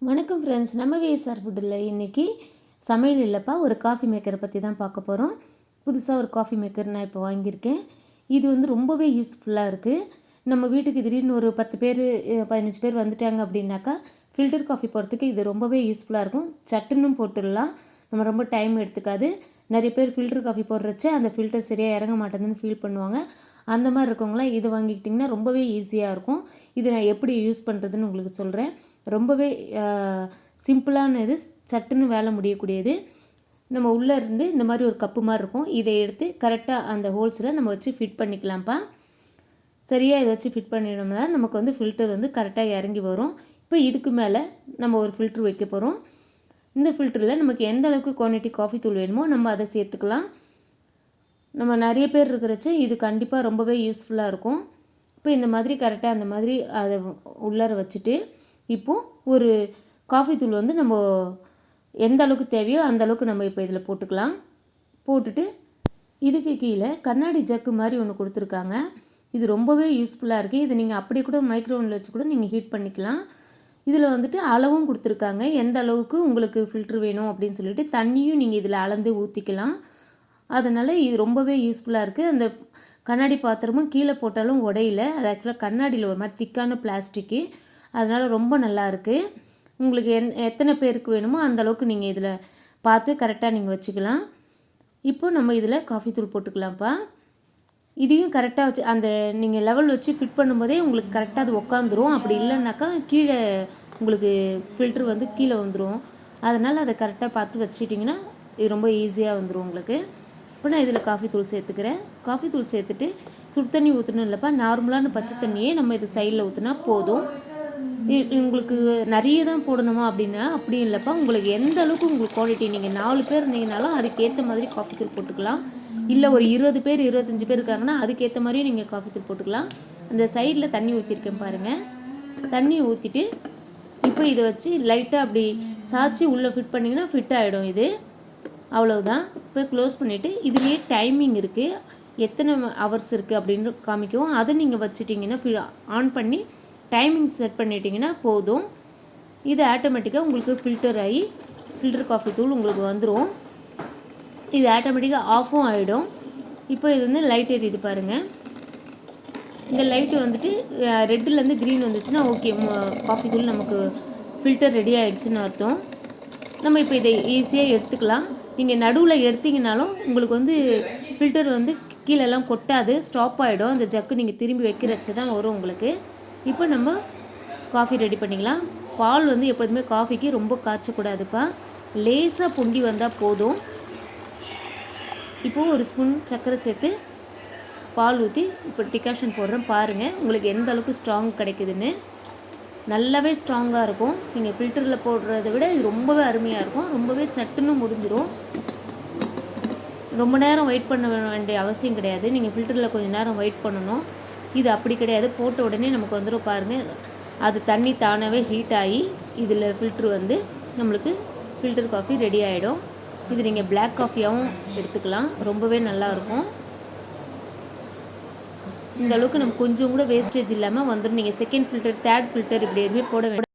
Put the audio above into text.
வணக்கம் ஃப்ரெண்ட்ஸ், நம்ம விஎஸ்ஆர் ஃபுட்டில் இன்றைக்கி சமையல் இல்லைப்பா, ஒரு காஃபி மேக்கரை பற்றி தான் பார்க்க போகிறோம். புதுசாக ஒரு காஃபி மேக்கர் நான் இப்போ வாங்கியிருக்கேன். இது வந்து ரொம்பவே யூஸ்ஃபுல்லாக இருக்குது. நம்ம வீட்டுக்கு திடீர்னு ஒரு 10 பேர் 15 பேர் வந்துட்டாங்க அப்படின்னாக்கா ஃபில்டர் காஃபி போடுறதுக்கு இது ரொம்பவே யூஸ்ஃபுல்லாக இருக்கும். சட்டுன்னும் போட்டுடலாம், நம்ம ரொம்ப டைம் எடுத்துக்காது. நிறைய பேர் ஃபில்டர் காஃபி போடுறச்ச அந்த ஃபில்டர் சரியாக இறங்க மாட்டேங்குதுன்னு ஃபீல் பண்ணுவாங்க. அந்த மாதிரி இருக்கவங்களாம் இது வாங்கிக்கிட்டிங்கன்னா ரொம்பவே ஈஸியாக இருக்கும். இது நான் எப்படி யூஸ் பண்ணுறதுன்னு உங்களுக்கு சொல்கிறேன். ரொம்பவே சிம்பிளான இது, சட்டுன்னு வேலை முடியக்கூடியது. நம்ம உள்ளே இருந்து இந்த மாதிரி ஒரு கப்பு மாதிரி இருக்கும், இதை எடுத்து கரெக்டாக அந்த ஹோல்ஸில் நம்ம வச்சு ஃபிட் பண்ணிக்கலாம்ப்பா. சரியாக இதை வச்சு ஃபிட் பண்ணிடணும்னா நமக்கு வந்து ஃபில்டர் வந்து கரெக்டாக இறங்கி வரும். இப்போ இதுக்கு மேலே நம்ம ஒரு ஃபில்ட்ரு வைக்க போகிறோம். இந்த ஃபில்டரில் நமக்கு எந்த அளவுக்கு குவான்டிட்டி காஃபி தூள் வேணுமோ நம்ம அதை சேர்த்துக்கலாம். நம்ம நிறைய பேர் இருக்கிறச்ச இது கண்டிப்பாக ரொம்பவே யூஸ்ஃபுல்லாக இருக்கும். இப்போ இந்த மாதிரி கரெக்டாக அந்த மாதிரி அதை உள்ளார வச்சுட்டு இப்போது ஒரு காஃபி தூள் வந்து நம்ம எந்த அளவுக்கு தேவையோ அந்த அளவுக்கு நம்ம இப்போ இதில் போட்டுக்கலாம். போட்டுட்டு இதுக்கு கீழே கண்ணாடி ஜக்கு மாதிரி ஒன்று கொடுத்துருக்காங்க. இது ரொம்பவே யூஸ்ஃபுல்லாக இருக்குது. இது நீங்கள் அப்படியே கூட மைக்ரோவனில் வச்சு கூட நீங்கள் ஹீட் பண்ணிக்கலாம். இதில் வந்துட்டு அளவும் கொடுத்துருக்காங்க, எந்த அளவுக்கு உங்களுக்கு ஃபில்ட்ரு வேணும் அப்படின்னு சொல்லிட்டு தண்ணியும் நீங்கள் இதில் அளந்து ஊற்றிக்கலாம். அதனால் இது ரொம்பவே யூஸ்ஃபுல்லாக இருக்குது. அந்த கண்ணாடி பாத்திரமும் கீழே போட்டாலும் உடையில, அது ஆக்சுவலாக கண்ணாடியில் ஒரு மாதிரி திக்கான பிளாஸ்டிக்கு, அதனால் ரொம்ப நல்லா இருக்குது. உங்களுக்கு எத்தனை பேருக்கு வேணுமோ அந்த அளவுக்கு நீங்கள் இதில் பார்த்து கரெக்டாக நீங்கள் வச்சுக்கலாம். இப்போ நம்ம இதில் காஃபி தூள் போட்டுக்கலாம்ப்பா. இதையும் கரெக்டாக வச்சு அந்த நீங்கள் லெவல் வச்சு ஃபிட் பண்ணும்போதே உங்களுக்கு கரெக்டாக அது உக்காந்துரும். அப்படி இல்லைன்னாக்கா கீழே உங்களுக்கு ஃபில்ட்ரு வந்து கீழே வந்துடும். அதனால் அதை கரெக்டாக பார்த்து வச்சுட்டிங்கன்னா இது ரொம்ப ஈஸியாக வந்துடும் உங்களுக்கு. இப்போ நான் இதில் காஃபி தூள் சேர்த்துக்கிறேன். காஃபி தூள் சேர்த்துட்டு சுடு தண்ணி ஊற்றணும் இல்லைப்பா, நார்மலான பச்சை தண்ணியே நம்ம இது சைடில் ஊற்றினா போதும். உங்களுக்கு நிறைய தான் போடணுமா அப்படின்னா அப்படி இல்லைப்பா, உங்களுக்கு எந்த அளவுக்கு உங்களுக்கு குவாலிட்டி, நீங்கள் 4 பேர் இருந்தீங்கனாலும் அதுக்கேற்ற மாதிரி காஃபி தூள் போட்டுக்கலாம். இல்லை ஒரு 20 பேர் 25 பேர் இருக்காங்கன்னா அதுக்கேற்ற மாதிரியும் நீங்கள் காஃபி தூள் போட்டுக்கலாம். அந்த சைடில் தண்ணி ஊற்றிருக்கேன் பாருங்கள். தண்ணி ஊற்றிட்டு இப்போ இதை வச்சு லைட்டாக அப்படி சாய்ச்சி உள்ளே ஃபிட் பண்ணிங்கன்னா ஃபிட் ஆகிடும். இது அவ்வளவுதான். இப்போ க்ளோஸ் பண்ணிவிட்டு இதுலேயே டைமிங் இருக்குது, எத்தனை ஹவர்ஸ் இருக்குது அப்படின்னு காமிக்கவும். அதை நீங்கள் வச்சுட்டிங்கன்னா ஆன் பண்ணி டைமிங் செட் பண்ணிட்டீங்கன்னா போதும். இது ஆட்டோமேட்டிக்காக உங்களுக்கு ஃபில்டர் ஆகி ஃபில்டர் காஃபி தூள் உங்களுக்கு வந்துடும். இது ஆட்டோமேட்டிக்காக ஆஃபும் ஆகிடும். இப்போ இது வந்து லைட் எரியுது பாருங்கள். இந்த லைட்டு வந்துட்டு ரெட்டுலேருந்து க்ரீன் வந்துச்சுன்னா ஓகே, காஃபி தூள் நமக்கு ஃபில்டர் ரெடி ஆகிடுச்சுன்னு அர்த்தம். நம்ம இப்போ இதை ஈஸியாக எடுத்துக்கலாம். நீங்கள் நடுவில் எடுத்திங்கனாலும் உங்களுக்கு வந்து ஃபில்டர் வந்து கீழெல்லாம் கொட்டாது, ஸ்டாப் ஆகிடும். அந்த ஜக்கு நீங்கள் திரும்பி வைக்கிறச்ச தான் வரும் உங்களுக்கு. இப்போ நம்ம காஃபி ரெடி பண்ணிக்கலாம். பால் வந்து எப்போதுமே காஃபிக்கு ரொம்ப காய்ச்சக்கூடாதுப்பா, லேசாக பொங்கி வந்தால் போதும். இப்போது ஒரு ஸ்பூன் சர்க்கரை சேர்த்து பால் ஊற்றி இப்போ டிகாஷன் போடுறேன் பாருங்கள், உங்களுக்கு எந்த அளவுக்கு ஸ்ட்ராங் கிடைக்குதுன்னு. நல்லாவே ஸ்ட்ராங்காக இருக்கும். நீங்கள் ஃபில்டரில் போடுறத விட இது ரொம்பவே அருமையாக இருக்கும். ரொம்பவே சட்டுன்னு முடிஞ்சிடும். ரொம்ப நேரம் வெயிட் பண்ண வேண்டிய அவசியம் கிடையாது. நீங்கள் ஃபில்டரில் கொஞ்சம் நேரம் வெயிட் பண்ணணும். இது அப்படி கிடையாது, போட்ட உடனே நமக்கு வந்துடும் பாருங்கள். அது தண்ணி தானாகவே ஹீட் ஆகி இதில் ஃபில்ட்ரு வந்து நம்மளுக்கு ஃபில்டர் காஃபி ரெடி ஆகிடும். இது நீங்கள் பிளாக் காஃபியாகவும் எடுத்துக்கலாம், ரொம்பவே நல்லாயிருக்கும். இந்த அளவுக்கு நம்ம கொஞ்சம் கூட வேஸ்டேஜ் இல்லாமல் வந்துடும். நீங்கள் செகண்ட் ஃபில்டர், தேர்ட் ஃபில்டர் இப்படி எதுவுமே போட வேண்டாம்.